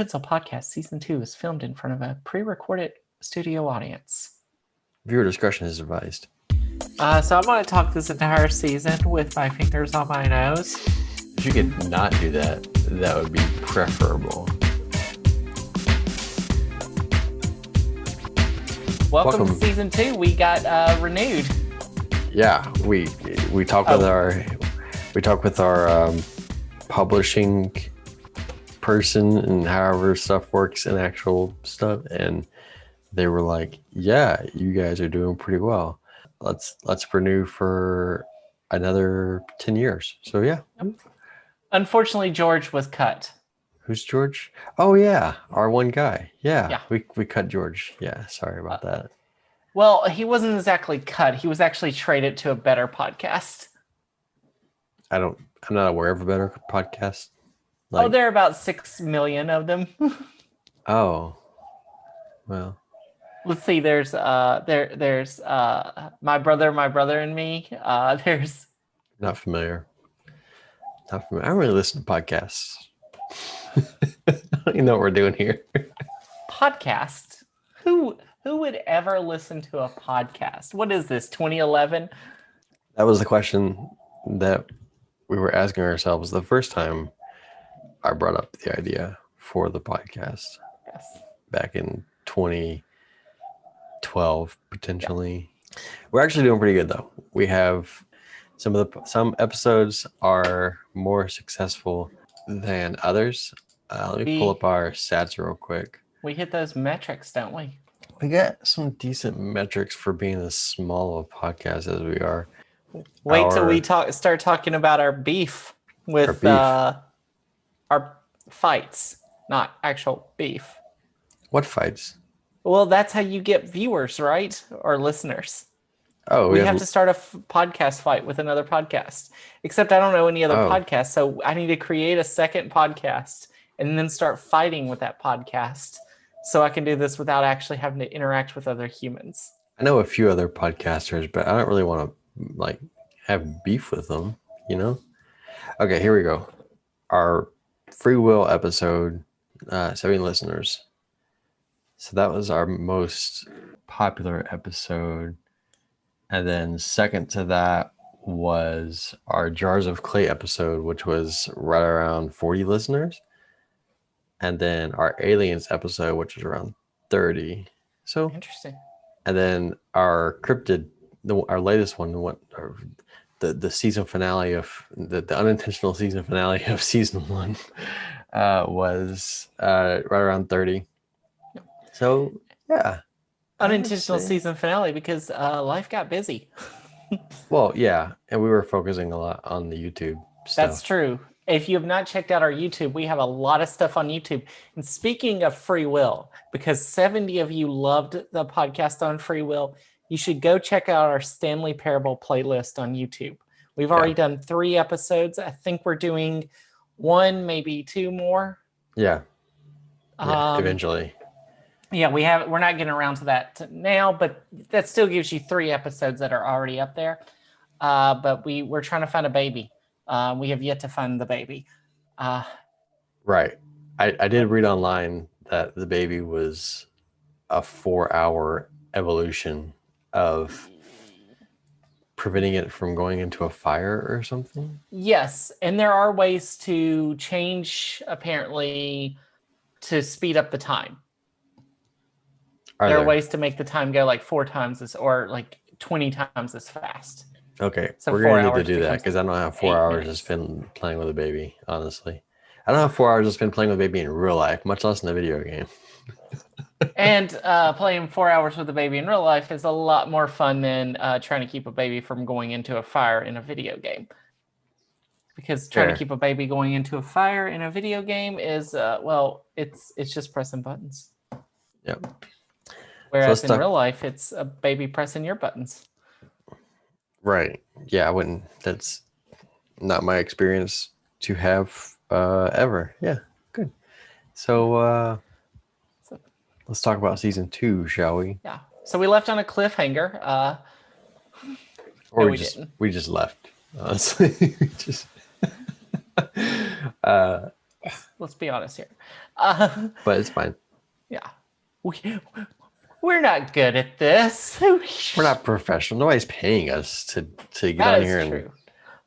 in.pencil podcast season 2 is filmed in front of a pre-recorded studio audience. Viewer discretion is advised. So I'm going to talk this entire season with my fingers on my nose. If you could not do that, that would be preferable. Welcome to season 2. We got renewed. Yeah, we talk with our publishing person and however stuff works and actual stuff, and they were like, "Yeah, you guys are doing pretty well. Let's renew for another 10 years." So yeah. Unfortunately, George was cut. Who's George? Oh yeah, our one guy. Yeah. We cut George. Yeah, sorry about that. Well, he wasn't exactly cut. He was actually traded to a better podcast. I'm not aware of a better podcast. There are about 6 million of them. Oh, well. Let's see. There's my brother and me. There's Not familiar. I don't really listen to podcasts. I don't even know what we're doing here. Podcast. Who would ever listen to a podcast? What is this? 2011? That was the question that we were asking ourselves the first time I brought up the idea for the podcast. Yes. Back in 2012, potentially. Yeah. We're actually doing pretty good though. We have some episodes are more successful than others. Let me pull up our stats real quick. We hit those metrics, don't we? We got some decent metrics for being as small of a podcast as we are. Wait till we start talking about our beef with our fights, not actual beef. What fights? Well, that's how you get viewers, right? Or listeners. Oh, we have to start a podcast fight with another podcast. Except I don't know any other podcast, so I need to create a second podcast and then start fighting with that podcast so I can do this without actually having to interact with other humans. I know a few other podcasters, but I don't really want to have beef with them, you know? Okay, here we go. Our free will episode, 7 listeners. So that was our most popular episode. And then second to that was our Jars of Clay episode, which was right around 40 listeners. And then our Aliens episode, which was around 30. So interesting. And then our Cryptid, our latest one, the season finale of the unintentional season finale of season 1 was right around 30. So yeah. Unintentional season finale because life got busy. Well, yeah, and we were focusing a lot on the YouTube stuff. That's true. If you have not checked out our YouTube, we have a lot of stuff on YouTube. And speaking of free will, because 70 of you loved the podcast on free will, you should go check out our Stanley Parable playlist on YouTube. We've already done 3 episodes. I think we're doing 1, maybe 2 more. Yeah. Eventually. Yeah, we're not getting around to that now, but that still gives you 3 episodes that are already up there. But we're trying to find a baby. We have yet to find the baby. Right. I did read online that the baby was a 4-hour evolution of preventing it from going into a fire or something. Yes, and there are ways to change, apparently, to speed up the time. There are ways to make the time go 4 times as, or 20 times as fast. Okay, so we're going to need to do that because I don't have 4 hours to spend playing with a baby, honestly. I don't have 4 hours to spend playing with a baby in real life, much less in a video game. And playing 4 hours with a baby in real life is a lot more fun than trying to keep a baby from going into a fire in a video game. Because trying to keep a baby going into a fire in a video game is, it's just pressing buttons. Yep. Whereas in real life, it's a baby pressing your buttons. Right. Yeah, I wouldn't. That's not my experience to have ever. Yeah, good. So let's talk about season 2, shall we? Yeah. So we left on a cliffhanger. Or we just left. Honestly, Let's be honest here. But it's fine. Yeah. We're not good at this. We're not professional. Nobody's paying us to get That on is here and true.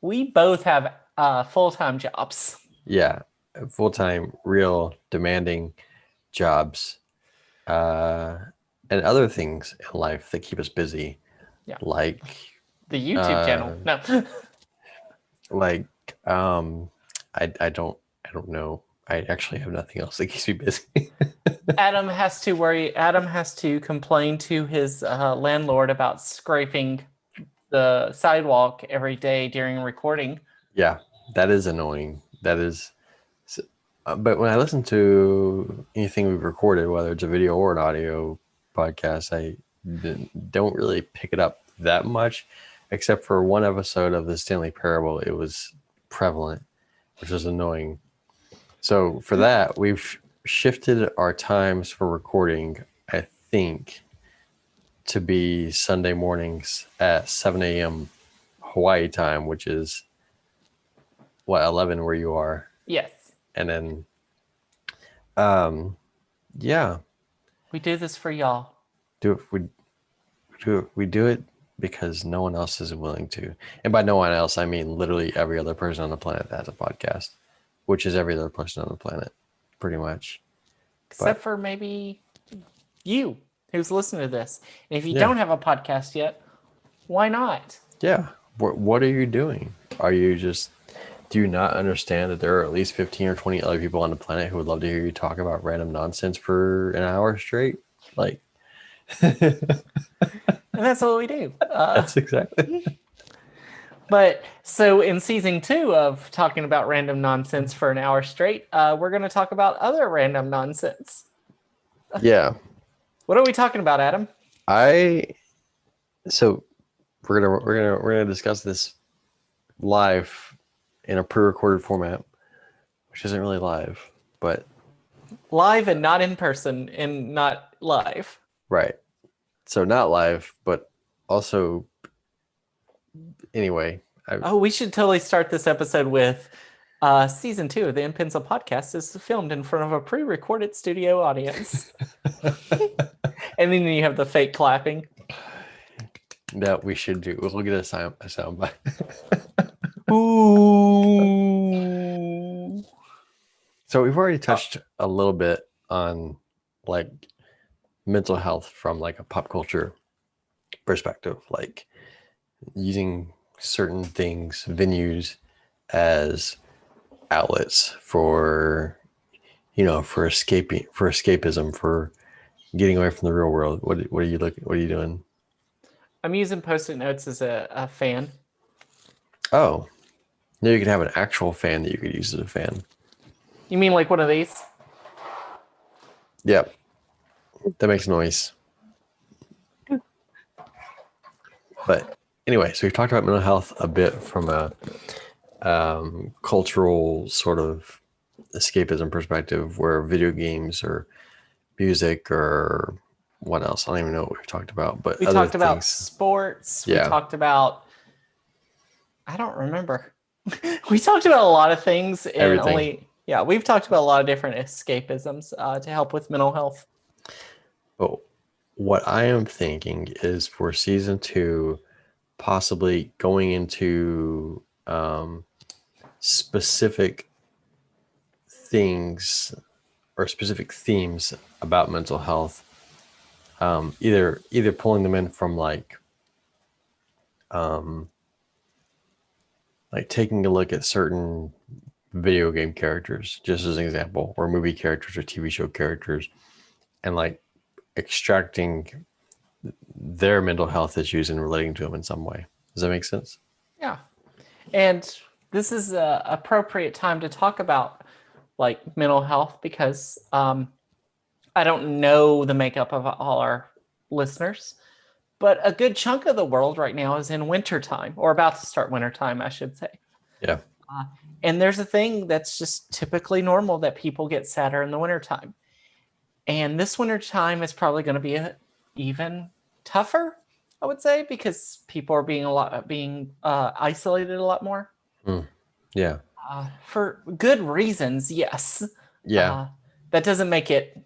We both have full-time jobs. yeah, full-time, real demanding jobs, and other things in life that keep us busy. Yeah. Like The YouTube channel. No. like I don't know. I actually have nothing else that keeps me busy. Adam has to complain to his landlord about scraping the sidewalk every day during recording. Yeah, that is annoying. That is, but when I listen to anything we've recorded, whether it's a video or an audio podcast, I don't really pick it up that much, except for one episode of the Stanley Parable. It was prevalent, which was annoying. So for that, we've shifted our times for recording, I think, to be Sunday mornings at 7 a.m. Hawaii time, which is what, 11 where you are. Yes. And then yeah, we do this for y'all. We do it because no one else is willing to. And by no one else, I mean literally every other person on the planet that has a podcast, which is every other person on the planet, pretty much. Except for maybe you who's listening to this. And if you don't have a podcast yet, why not? Yeah. What are you doing? Are you just, do you not understand that there are at least 15 or 20 other people on the planet who would love to hear you talk about random nonsense for an hour straight? Like, and that's what we do. That's exactly. But so in season 2 of talking about random nonsense for an hour straight, we're going to talk about other random nonsense. Yeah. What are we talking about, Adam? So we're gonna discuss this live in a pre-recorded format, which isn't really live, but live and not in person and not live. Right. So not live, but also anyway. We should totally start this episode with season 2 of the in.pencil podcast is filmed in front of a pre-recorded studio audience. And then you have the fake clapping. That we should do. We'll get a sound bite. Ooh. So we've already touched a little bit on like mental health from like a pop culture perspective, like using certain things, venues as outlets for, for escapism, for getting away from the real world. What are you doing? I'm using Post-it notes as a fan. Oh, now you could have an actual fan that you could use as a fan. You mean like one of these? Yep. That makes noise. But anyway, so we've talked about mental health a bit from a cultural sort of escapism perspective, where video games or music or what else? I don't even know what we've talked about. But we talked about sports. Yeah. We talked about, I don't remember. We talked about a lot of things, and everything. We've talked about a lot of different escapisms to help with mental health. But what I am thinking is for season 2, possibly going into specific things or specific themes about mental health, either pulling them in from like taking a look at certain video game characters, just as an example, or movie characters or TV show characters, and like extracting their mental health issues and relating to them in some way. Does that make sense? Yeah. And this is an appropriate time to talk about like mental health because I don't know the makeup of all our listeners, but a good chunk of the world right now is in wintertime, or about to start wintertime, I should say. Yeah. And there's a thing that's just typically normal, that people get sadder in the wintertime. And this wintertime is probably going to be even tougher, I would say, because people are being isolated a lot more. Yeah. For good reasons, yes. Yeah. That doesn't make it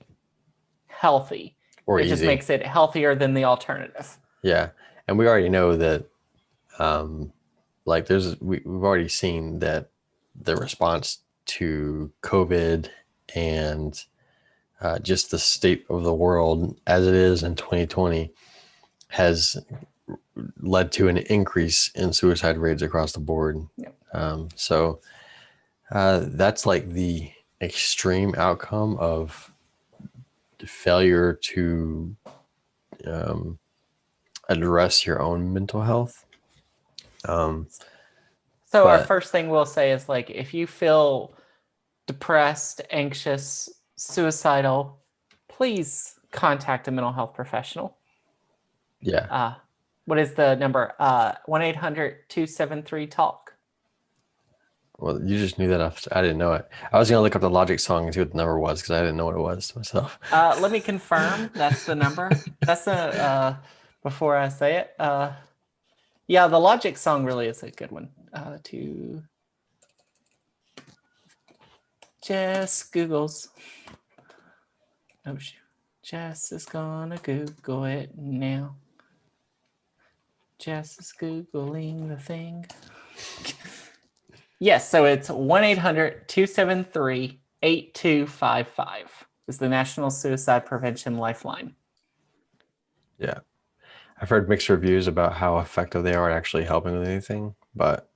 healthy. Or it easy. just makes it healthier than the alternative. Yeah. And we already know that, like we've already seen that the response to COVID and just the state of the world as it is in 2020 has led to an increase in suicide rates across the board. Yep. So that's like the extreme outcome of failure to address your own mental health. So our but first thing we'll say is like, if you feel depressed, anxious, suicidal, please contact a mental health professional. yeah. What is the number? 1-800-273-TALK. Well, you just knew that. I didn't know it. I was going to look up the Logic song and see what the number was because I didn't know what it was myself. Let me confirm. That's the number. That's before I say it. Yeah, the Logic song really is a good one. To Jess Googles. Oh shoot. Jess is gonna Google it now. Jess is Googling the thing. Yes, so it's 1-800-273-8255 is the National Suicide Prevention Lifeline. Yeah. I've heard mixed reviews about how effective they are at actually helping with anything, but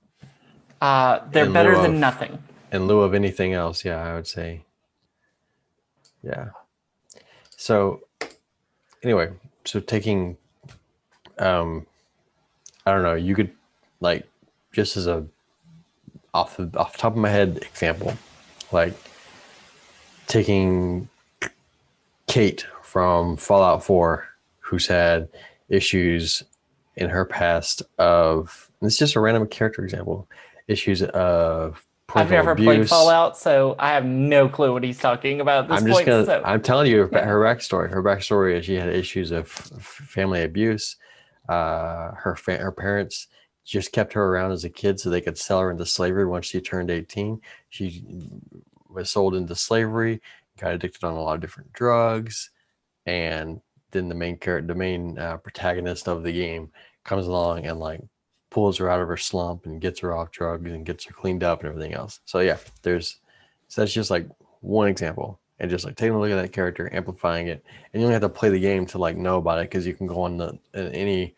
they're better than nothing. In lieu of anything else, yeah, I would say. Yeah. So anyway, so taking I don't know, you could like just as a off the top of my head example, like taking Kate from Fallout 4, who's had issues in her past of, this is just a random character example, issues of I've never abuse. played Fallout, so I have no clue what he's talking about at this point. I'm telling you her backstory. Her backstory is she had issues of family abuse. Her parents just kept her around as a kid so they could sell her into slavery once she turned 18. She was sold into slavery, got addicted on a lot of different drugs, and then the main protagonist of the game comes along and like pulls her out of her slump and gets her off drugs and gets her cleaned up and everything else. So yeah, so that's just like one example, and just like taking a look at that character, amplifying it, and you only have to play the game to like know about it, because you can go on any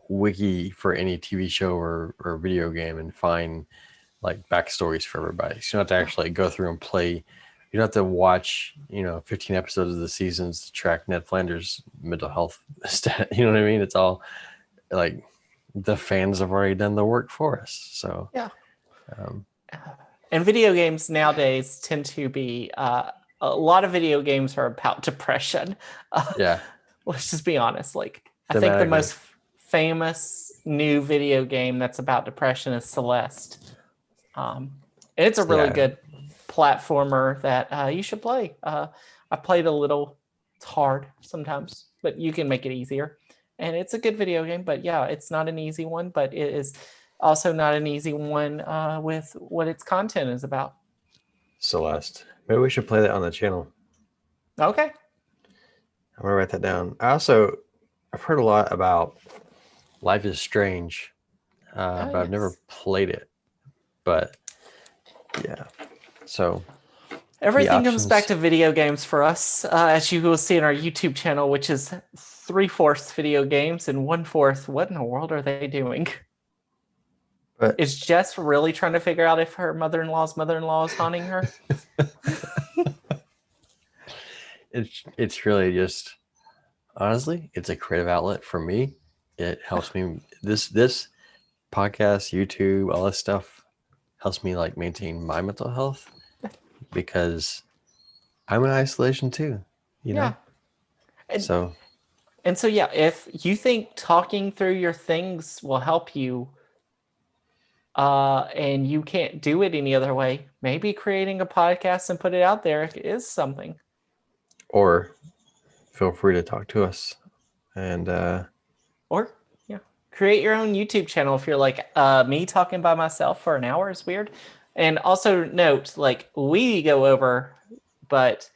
wiki for any TV show or video game and find like backstories for everybody. So you don't have to actually go through and play. You don't have to watch 15 episodes of the seasons to track Ned Flanders' mental health stat. You know what I mean? It's all like the fans have already done the work for us. So yeah. And video games nowadays tend to be a lot of video games are about depression. Yeah. Let's just be honest. Like, I think the most famous new video game that's about depression is Celeste. And it's a really good platformer that you should play. I played a little. It's hard sometimes, but you can make it easier. And it's a good video game, but yeah, it's not an easy one, but it is also not an easy one with what its content is about. Celeste. Maybe we should play that on the channel. Okay. I'm going to write that down. I've heard a lot about Life is Strange, but I've never played it. But yeah, so everything comes back to video games for us, as you will see in our YouTube channel, which is 3/4 video games and 1/4 what in the world are they doing? But is Jess really trying to figure out if her mother-in-law's mother-in-law is haunting her? It's really just, honestly, it's a creative outlet for me. It helps me. This podcast, YouTube, all this stuff helps me like maintain my mental health, because I'm in isolation too, you know? And so yeah, if you think talking through your things will help you, and you can't do it any other way, maybe creating a podcast and put it out there is something. Or feel free to talk to us, and create your own YouTube channel. If you're like me, talking by myself for an hour is weird, And also note, like we go over, but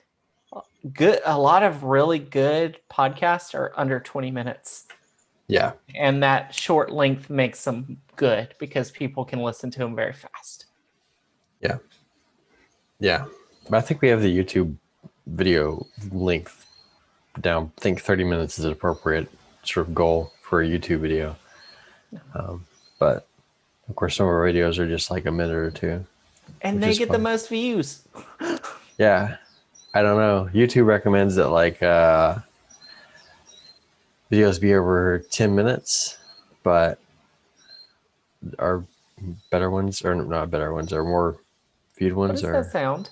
a lot of really good podcasts are under 20 minutes. Yeah. And that short length makes them good because people can listen to them very fast. Yeah. Yeah. But I think we have the YouTube video length down. I think 30 minutes is an appropriate sort of goal for a YouTube video. But of course, some of our videos are just like a minute or two. And they get the most views. Yeah. I don't know. YouTube recommends that like videos be over 10 minutes, but our better ones, or not better ones, or more viewed ones What does that sound?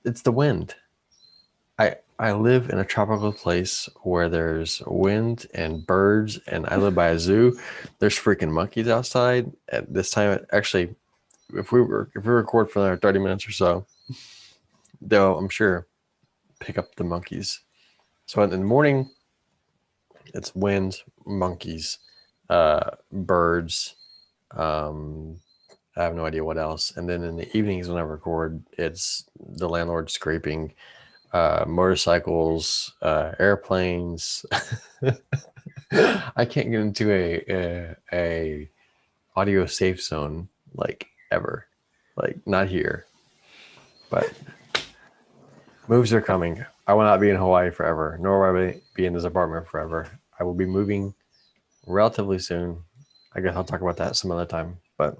It's the wind. I live in a tropical place where there's wind and birds, and I live by a zoo. There's freaking monkeys outside at this time. Actually, if we record for another 30 minutes or so, they'll, I'm sure, pick up the monkeys. So in the morning, it's wind, monkeys, birds. I have no idea what else. And then in the evenings when I record, it's the landlord scraping, motorcycles, airplanes. I can't get into a audio safe zone like ever, like not here. But moves are coming. I will not be in Hawaii forever, nor will I be in this apartment forever. I will be moving relatively soon. I guess I'll talk about that some other time. But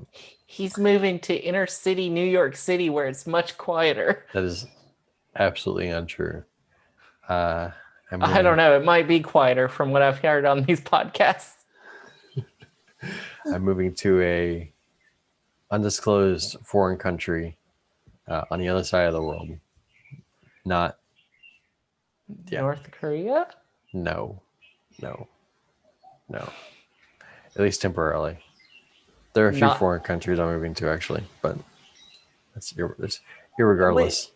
he's moving to inner city New York City where it's much quieter. That is absolutely untrue. I don't know. It might be quieter from what I've heard on these podcasts. I'm moving to a undisclosed foreign country on the other side of the world. Not North Korea? No. At least temporarily. There are a few foreign countries I'm moving to, actually, but that's irregardless.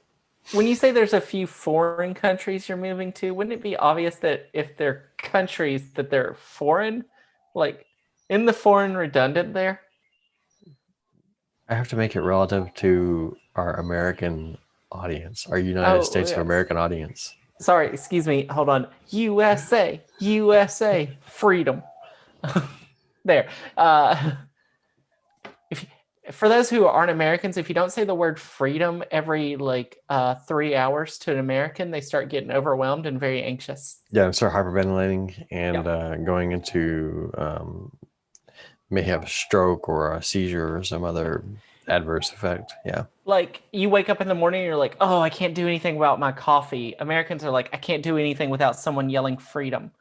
When you say there's a few foreign countries you're moving to, wouldn't it be obvious that if they're countries that they're foreign, like, isn't the foreign redundant there? I have to make it relative to our American audience, our United States of American audience. Sorry, excuse me. Hold on. USA, freedom. There. For those who aren't Americans, if you don't say the word freedom every 3 hours to an American, they start getting overwhelmed and very anxious. Yeah, and start hyperventilating and going into may have a stroke or a seizure or some other adverse effect. Yeah. Like you wake up in the morning and you're like, oh, I can't do anything without my coffee. Americans are like, I can't do anything without someone yelling freedom.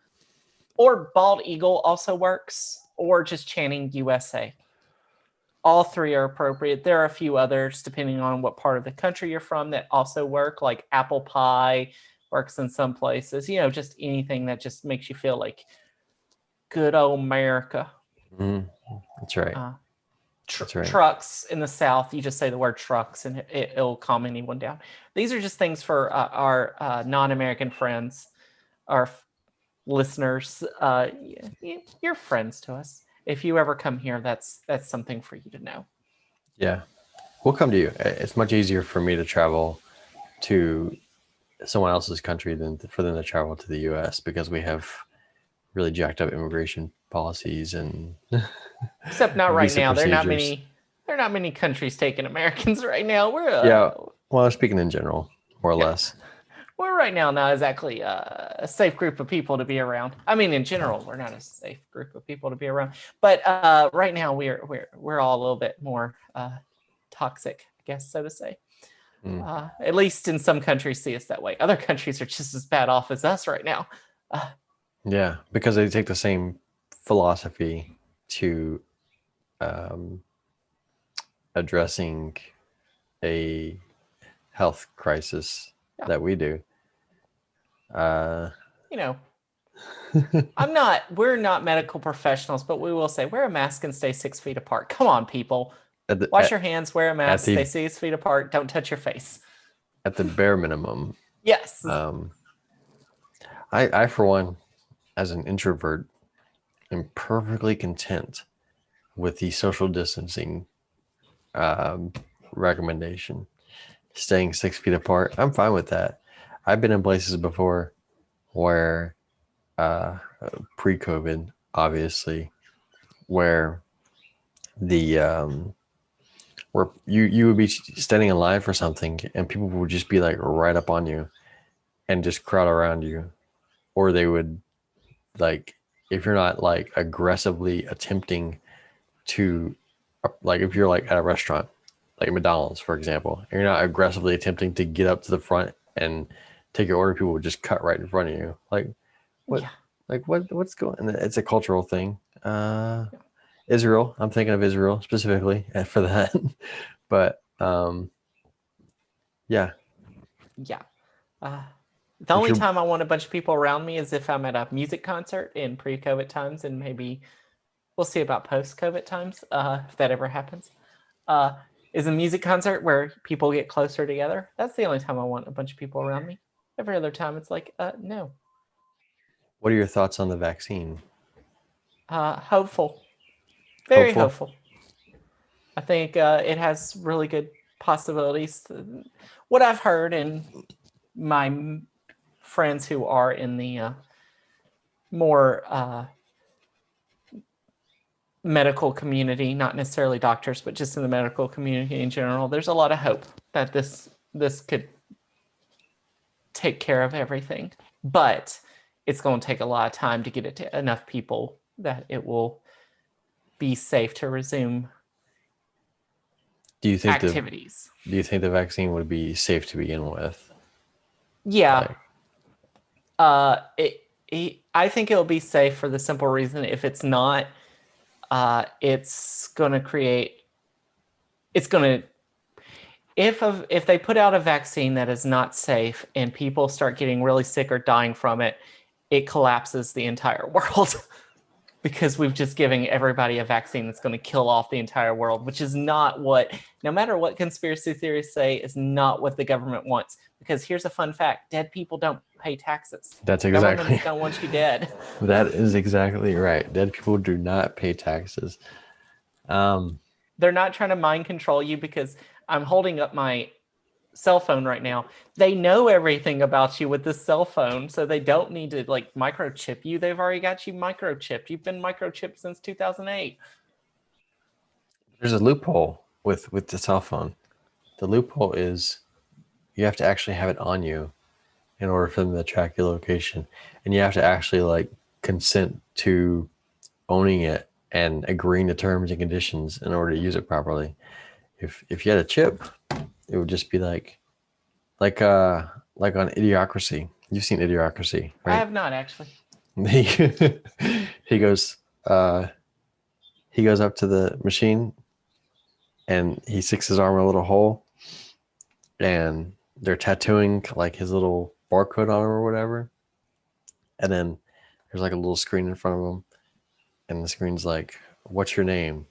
Or bald eagle also works, or just chanting USA. All three are appropriate. There are a few others, depending on what part of the country you're from, that also work, like apple pie works in some places. Just anything that just makes you feel like good old America. Mm-hmm. That's right. That's right. Trucks in the South, you just say the word trucks and it'll calm anyone down. These are just things for our non-American friends, our listeners. You're friends to us. If you ever come here, that's something for you to know. Yeah, we'll come to you. It's much easier for me to travel to someone else's country than for them to travel to the U.S. because we have really jacked up immigration policies and except not right now. There are not many countries taking Americans right now. Well, I'm speaking in general, more or less. We're right now not exactly a safe group of people to be around. I mean, in general, we're not a safe group of people to be around. But right now, we're all a little bit more toxic, I guess, so to say. At least in some countries, see us that way. Other countries are just as bad off as us right now. Yeah, because they take the same philosophy to addressing a health crisis that we do. We're not medical professionals, but we will say wear a mask and stay 6 feet apart. Come on, people. Wash your hands, wear a mask, stay 6 feet apart, don't touch your face. At the bare minimum. Yes. I for one, as an introvert, am perfectly content with the social distancing recommendation. Staying 6 feet apart. I'm fine with that. I've been in places before where pre-COVID, obviously, where the where you would be standing in line for something and people would just be like right up on you and just crowd around you, or they would, like, if you're not like aggressively attempting to, like if you're like at a restaurant like McDonald's, for example, and you're not aggressively attempting to get up to the front and take your order, people would just cut right in front of you. Like what? Yeah. Like what's going on? It's a cultural thing. Israel, I'm thinking of Israel specifically for that. But yeah. Yeah. The only time I want a bunch of people around me is if I'm at a music concert in pre-COVID times, and maybe we'll see about post-COVID times, if that ever happens. Is a music concert where people get closer together. That's the only time I want a bunch of people around me. Every other time, it's like, no. What are your thoughts on the vaccine? Hopeful. Very hopeful. I think it has really good possibilities. What I've heard and my friends who are in the more medical community, not necessarily doctors, but just in the medical community in general, there's a lot of hope that this could take care of everything. But it's going to take a lot of time to get it to enough people that it will be safe to resume activities. Do you think the vaccine would be safe to begin with? Yeah. I think it'll be safe for the simple reason, if it's not, it's going to create, it's going to, if they put out a vaccine that is not safe and people start getting really sick or dying from it, it collapses the entire world. Because we've just given everybody a vaccine that's going to kill off the entire world, which is not what, no matter what conspiracy theories say, is not what the government wants. Because here's a fun fact: dead people don't pay taxes. That's exactly. Governments don't want you dead. That is exactly right. Dead people do not pay taxes. They're not trying to mind control you, because I'm holding up my cell phone right now. They know everything about you with this cell phone, so they don't need to like microchip you. They've already got you microchipped. You've been microchipped since 2008. There's a loophole with the cell phone. The loophole is you have to actually have it on you in order for them to track your location, and you have to actually like consent to owning it and agreeing to terms and conditions in order to use it properly. If you had a chip, it would just be like on Idiocracy. You've seen Idiocracy, right? I have not, actually. He goes up to the machine and he sticks his arm in a little hole, and they're tattooing like his little barcode on him or whatever. And then there's like a little screen in front of him, and the screen's like, "What's your name?"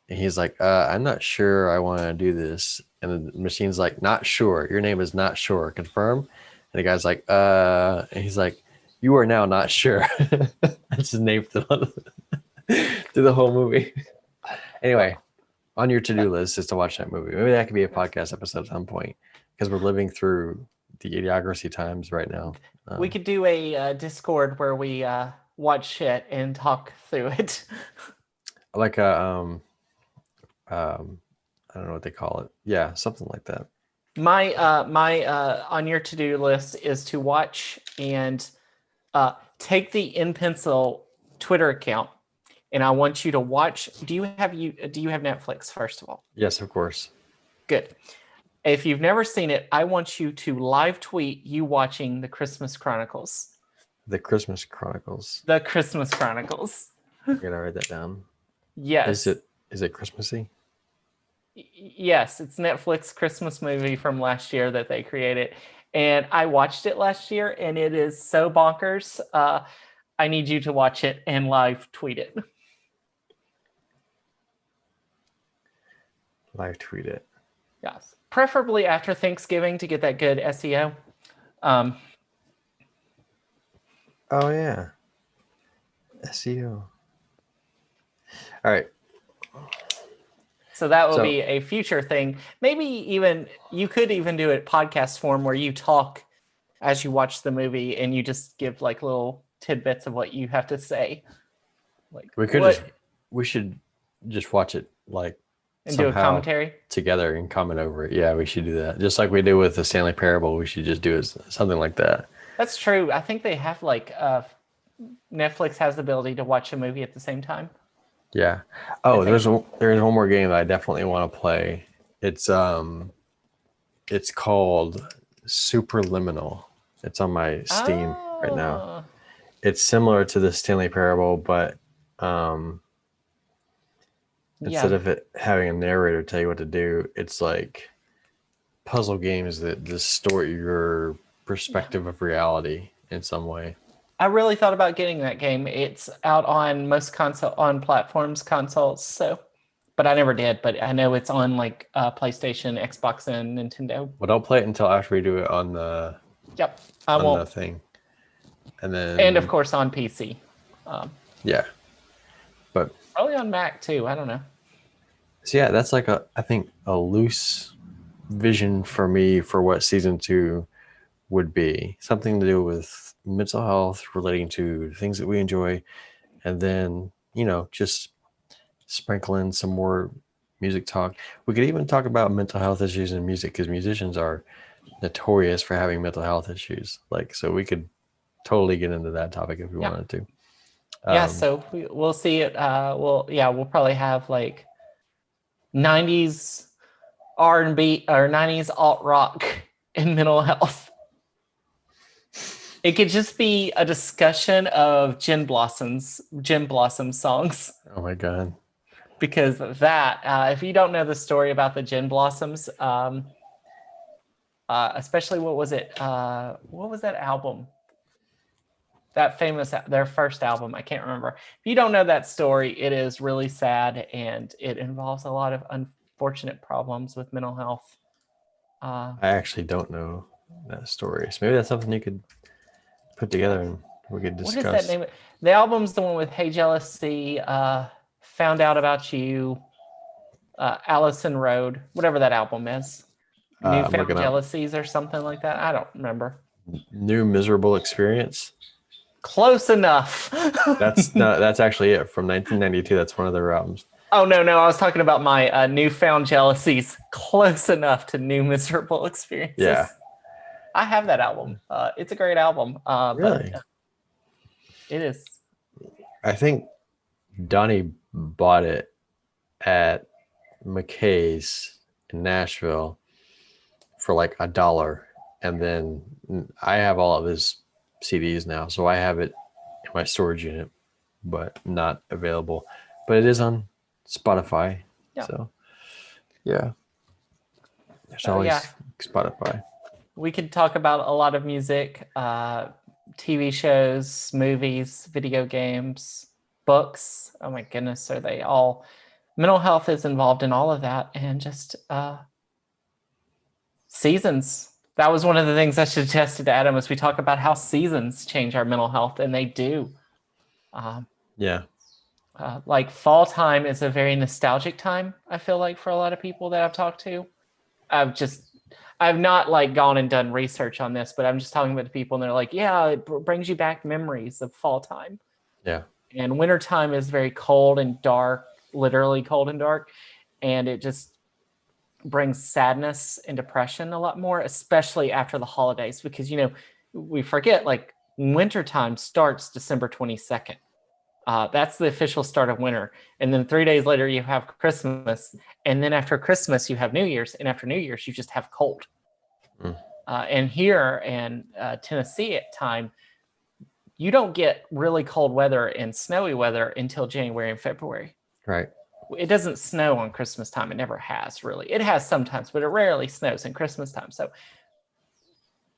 And he's like, "I'm not sure I want to do this." And the machine's like, "Not sure. Your name is not sure. Confirm." And the guy's like, and he's like, "You are now not sure." That's his name through the whole movie. Anyway, on your to-do list is to watch that movie. Maybe that could be a podcast episode at some point, because we're living through the Idiocracy times right now. We could do a Discord where we watch shit and talk through it. Like a I don't know what they call it. Yeah, something like that. My on your to-do list is to watch and take the in.pencil Twitter account, and I want you to watch. Do you have Netflix, first of all? Yes, of course. Good. If you've never seen it, I want you to live tweet you watching the Christmas Chronicles. The Christmas Chronicles. The Christmas Chronicles. I'm gonna write that down. Yes. Is it Christmassy? Yes, it's Netflix Christmas movie from last year that they created, and I watched it last year, and it is so bonkers. I need you to watch it and live tweet it. Live tweet it. Yes, preferably after Thanksgiving to get that good SEO. Oh yeah, SEO. All right. So that will So- be a future thing. Maybe even you could even do it podcast form where you talk as you watch the movie and you just give like little tidbits of what you have to say. Like we should just watch it like and do a somehow commentary. together and comment over it. Yeah, we should do that. Just like we did with the Stanley Parable, we should just do it something like that. That's true. I think they have like Netflix has the ability to watch a movie at the same time. Yeah. Oh, there's one more game that I definitely want to play. It's called Superliminal. It's on my Steam right now. It's similar to the Stanley Parable, but instead of it having a narrator tell you what to do, it's like puzzle games that distort your perspective of reality in some way. I really thought about getting that game. It's out on most consoles, so but I never did. But I know it's on like PlayStation, Xbox, and Nintendo. Well, don't play it until after we do it on the the thing, and of course on PC. Yeah, but probably on Mac too. I don't know. So yeah, that's like I think a loose vision for me for what season 2 would be. Something to do with mental health, relating to things that we enjoy, and then, just sprinkle in some more music talk. We could even talk about mental health issues in music, because musicians are notorious for having mental health issues. So we could totally get into that topic if we wanted to. So we'll see it. We'll probably have like 90s R&B or 90s alt rock and mental health. It could just be a discussion of Gin Blossom songs. Oh my God. Because that, if you don't know the story about the Gin Blossoms, especially what was that album? That famous, their first album, I can't remember. If you don't know that story, it is really sad, and it involves a lot of unfortunate problems with mental health. I actually don't know that story, so maybe that's something you could put together and we could discuss. What is that name? The album's the one with Hey Jealousy, Found Out About You, Allison Road, whatever that album is. Newfound Jealousies or something like that. I don't remember. New Miserable Experience. Close enough. That's actually it from 1992. That's one of their albums. Oh no, I was talking about my Newfound Jealousies. Close enough to New Miserable Experiences. Yeah, I have that album. It's a great album. Really, but, it is. I think Donnie bought it at McKay's in Nashville for like $1, and then I have all of his CDs now, so I have it in my storage unit, but not available. But it is on Spotify. Yeah. So yeah, there's always Spotify. We could talk about a lot of music, TV shows, movies, video games, books. Oh my goodness, are they all? Mental health is involved in all of that, and just seasons. That was one of the things I suggested to Adam, as we talk about how seasons change our mental health, and they do. Like fall time is a very nostalgic time, I feel like, for a lot of people that I've talked to. I've not like gone and done research on this, but I'm just talking about the people, and they're like, yeah, it brings you back memories of fall time. Yeah. And winter time is very cold and dark, literally cold and dark. And it just brings sadness and depression a lot more, especially after the holidays, because, we forget, like, winter time starts December 22nd. That's the official start of winter. And then 3 days later, you have Christmas. And then after Christmas, you have New Year's. And after New Year's, you just have cold. And here in Tennessee at time, you don't get really cold weather and snowy weather until January and February. Right. It doesn't snow on Christmas time. It never has, really. It has sometimes, but it rarely snows in Christmas time. So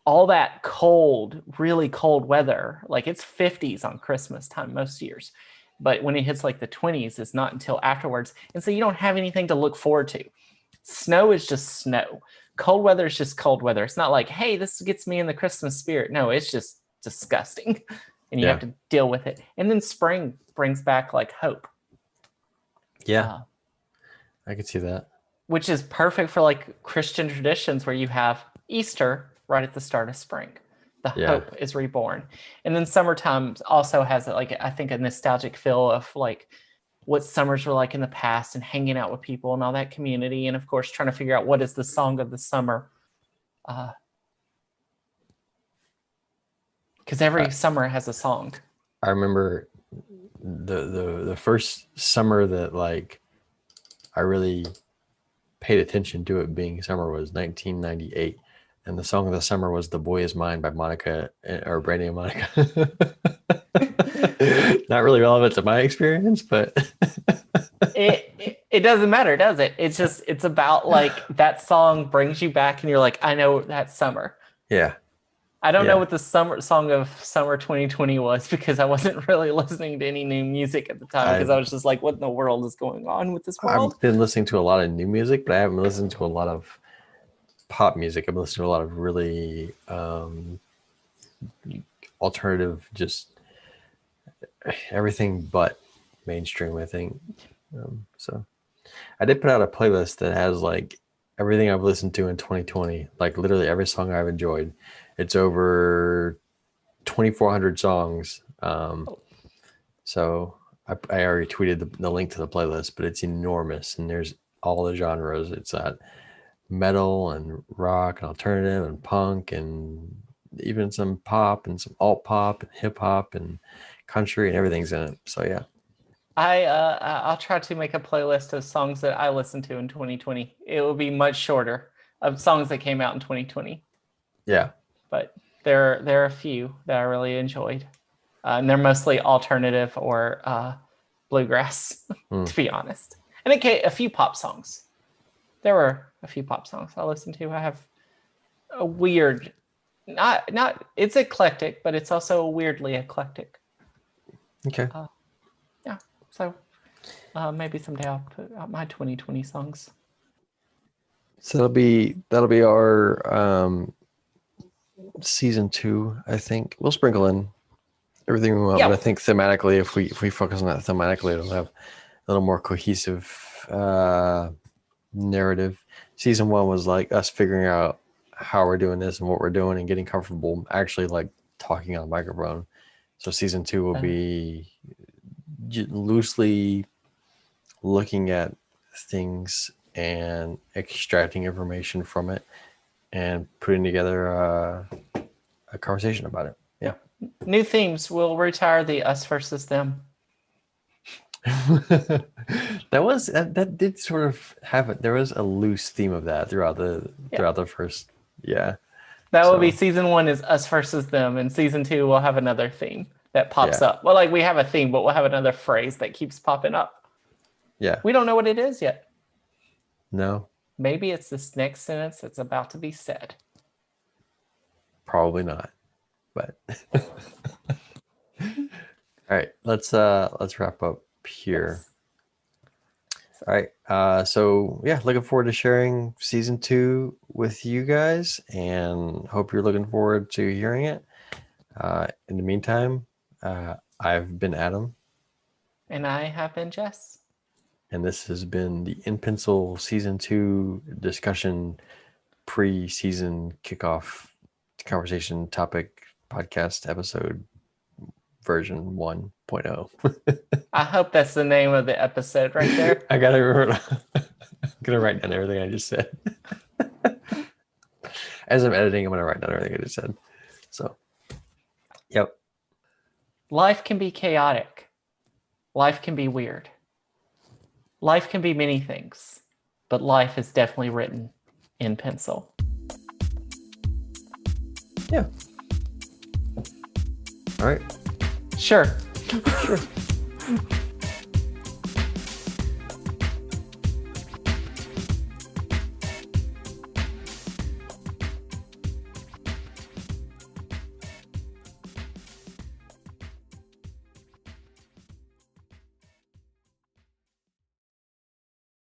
all that cold, really cold weather, like it's 50s on Christmas time most years. But when it hits like the 20s, it's not until afterwards. And so you don't have anything to look forward to. Snow is just snow. Cold weather is just cold weather. It's not like, hey, this gets me in the Christmas spirit. No, it's just disgusting. And you have to deal with it. And then spring brings back like hope. Yeah. I could see that. which is perfect for like Christian traditions where you have Easter right at the start of spring. The hope is reborn. And then summertime also has like, I think, a nostalgic feel of like what summers were like in the past and hanging out with people and all that community. And of course, trying to figure out what is the song of the summer. Because every summer has a song. I remember the first summer that like I really paid attention to it being summer was 1998, and the song of the summer was "The Boy Is Mine" by Monica or Brandy and Monica. Not really relevant to my experience, but it doesn't matter, does it? It's about like that song brings you back, and you're like, I know that summer. Yeah. I don't know what the song of summer 2020 was because I wasn't really listening to any new music at the time because I was just like, what in the world is going on with this world? I've been listening to a lot of new music, but I haven't listened to a lot of pop music. I've listened to a lot of really alternative, just everything but mainstream, I think. So I did put out a playlist that has like everything I've listened to in 2020, like literally every song I've enjoyed. It's over 2,400 songs. So I already tweeted the link to the playlist, but it's enormous, and there's all the genres. It's metal and rock and alternative and punk and even some pop and some alt pop and hip hop and country, and everything's in it. So yeah. I'll try to make a playlist of songs that I listened to in 2020. It will be much shorter of songs that came out in 2020. Yeah. But there are a few that I really enjoyed. And they're mostly alternative or bluegrass, to be honest. And a few pop songs. There were a few pop songs I listened to. I have a weird, not it's eclectic, but it's also weirdly eclectic. Okay. Yeah. So maybe someday I'll put out my 2020 songs. So that'll be our season 2. I think we'll sprinkle in everything we want, but I think thematically, if we focus on that thematically, it'll have a little more cohesive narrative. Season 1 was like us figuring out how we're doing this and what we're doing and getting comfortable actually like talking on a microphone. So season 2 will be loosely looking at things and extracting information from it and putting together a conversation about it. Yeah. New themes. We'll retire the us versus them. that did sort of have it. There was a loose theme of that throughout the first. Yeah. That will be season 1 is us versus them, and season 2 we'll have another theme that pops up. Well, like we have a theme, but we'll have another phrase that keeps popping up. Yeah. We don't know what it is yet. No. Maybe it's this next sentence that's about to be said. Probably not. But all right, let's wrap up here. Yes. All right. So yeah, looking forward to sharing season 2 with you guys, and hope you're looking forward to hearing it. In the meantime, I've been Adam. And I have been Jess. And this has been the in.pencil season 2 discussion pre-season kickoff conversation topic podcast episode version 1.0. I hope that's the name of the episode right there. I gotta remember. I'm gonna write down everything I just said. As I'm editing, I'm gonna write down everything I just said. So, yep. Life can be chaotic. Life can be weird. Life can be many things, but life is definitely written in pencil. Yeah. All right. Sure. Sure.